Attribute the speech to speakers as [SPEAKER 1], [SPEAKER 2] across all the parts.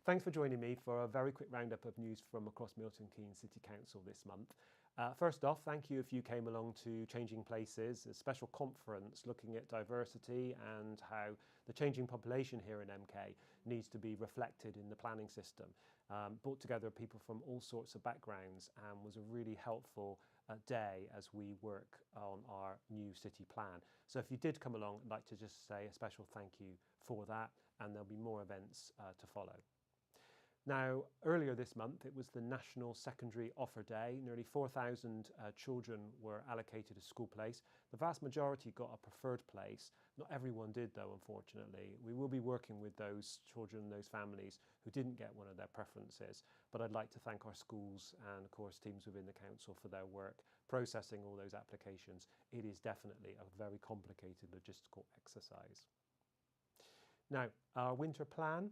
[SPEAKER 1] Thanks for joining me for a very quick roundup of news from across Milton Keynes City Council this month. First off, thank you if you came along to Changing Places, a special conference looking at diversity and how the changing population here in MK needs to be reflected in the planning system. Brought together people from all sorts of backgrounds and was a really helpful day as we work on our new city plan. So if you did come along, I'd like to just say a special thank you for that, and there'll be more events to follow. Now, earlier this month, it was the National Secondary Offer Day. Nearly 4,000 children were allocated a school place. The vast majority got a preferred place. Not everyone did, though, unfortunately. We will be working with those children, those families who didn't get one of their preferences. But I'd like to thank our schools and, of course, teams within the council for their work processing all those applications. It is definitely a very complicated logistical exercise. Now, our winter plan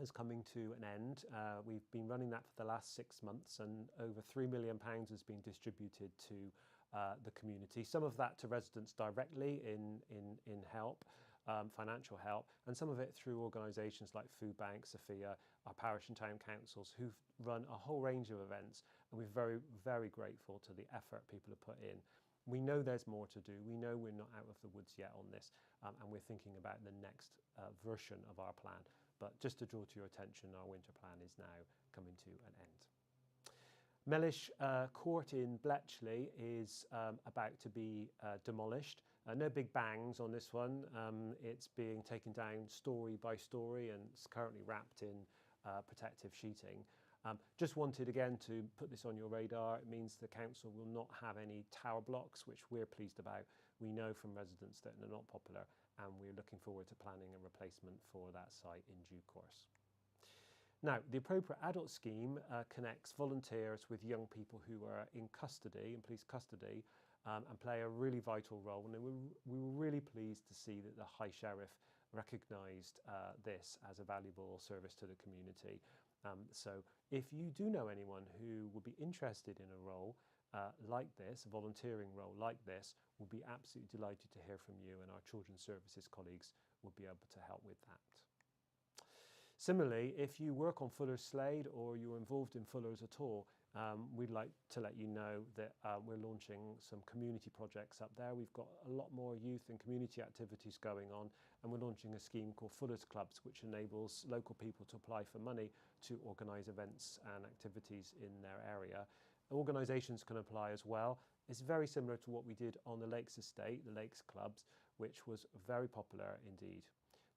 [SPEAKER 1] is coming to an end. We've been running that for the last 6 months, and over £3 million has been distributed to the community. Some of that to residents directly in help, financial help, and some of it through organisations like Food Bank, Sophia, our parish and town councils, who've run a whole range of events, and we're very, very grateful to the effort people have put in. We know there's more to do. We know we're not out of the woods yet on this, and we're thinking about the next version of our plan. But just to draw to your attention, our winter plan is now coming to an end. Mellish Court in Bletchley is about to be demolished. No big bangs on this one. It's being taken down story by story and it's currently wrapped in protective sheeting. Just wanted again to put this on your radar. It means the council will not have any tower blocks, which we're pleased about. We know from residents that they're not popular, and we're looking forward to planning a replacement for that site in due course. Now, the Appropriate Adult Scheme connects volunteers with young people who are in custody, in police custody, and play a really vital role. And we were really pleased to see that the High Sheriff recognised this as a valuable service to the community. So if you do know anyone who would be interested in a role like this, a volunteering role like this, we'll be absolutely delighted to hear from you, and our Children's Services colleagues will be able to help with that. Similarly, if you work on Fuller's Slade or you're involved in Fuller's at all, we'd like to let you know that we're launching some community projects up there. We've got a lot more youth and community activities going on, and we're launching a scheme called Fuller's Clubs, which enables local people to apply for money to organise events and activities in their area. Organisations can apply as well. It's very similar to what we did on the Lakes Estate, the Lakes Clubs, which was very popular indeed.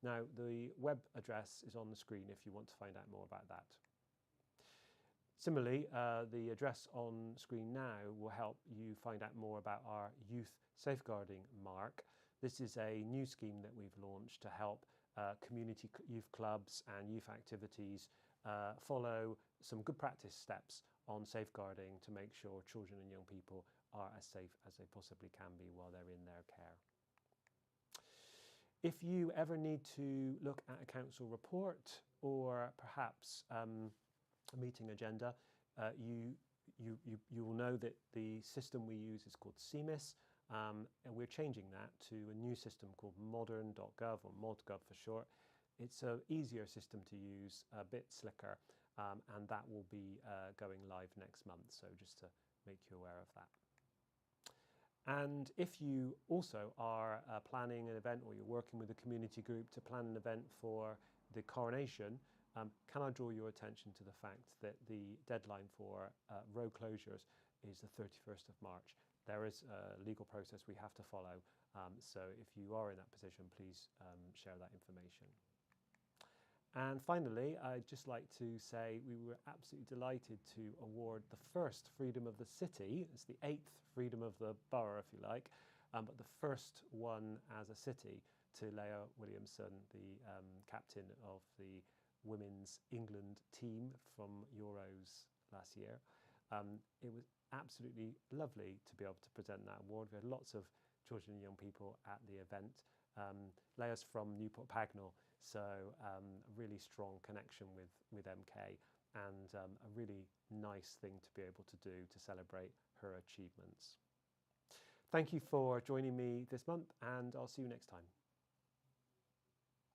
[SPEAKER 1] Now, the web address is on the screen if you want to find out more about that. Similarly, the address on screen now will help you find out more about our Youth Safeguarding Mark. This is a new scheme that we've launched to help community youth clubs and youth activities follow some good practice steps on safeguarding to make sure children and young people are as safe as they possibly can be while they're in their care. If you ever need to look at a council report or perhaps a meeting agenda, you will know that the system we use is called CMIS, and we're changing that to a new system called modern.gov, or modgov for short. It's an easier system to use, a bit slicker, and that will be going live next month, so just to make you aware of that. And if you also are planning an event, or you're working with a community group to plan an event for the coronation, can I draw your attention to the fact that the deadline for road closures is the 31st of March. There is a legal process we have to follow, so if you are in that position, please share that information. And finally, I'd just like to say we were absolutely delighted to award the first Freedom of the City. It's the 8th Freedom of the Borough, if you like, but the first one as a city to Leah Williamson, the captain of the Women's England team from Euros last year. It was absolutely lovely to be able to present that award. We had lots of children and young people at the event. Leah's from Newport Pagnell, so a really strong connection with MK, and a really nice thing to be able to do to celebrate her achievements. Thank you for joining me this month, and I'll see you next time.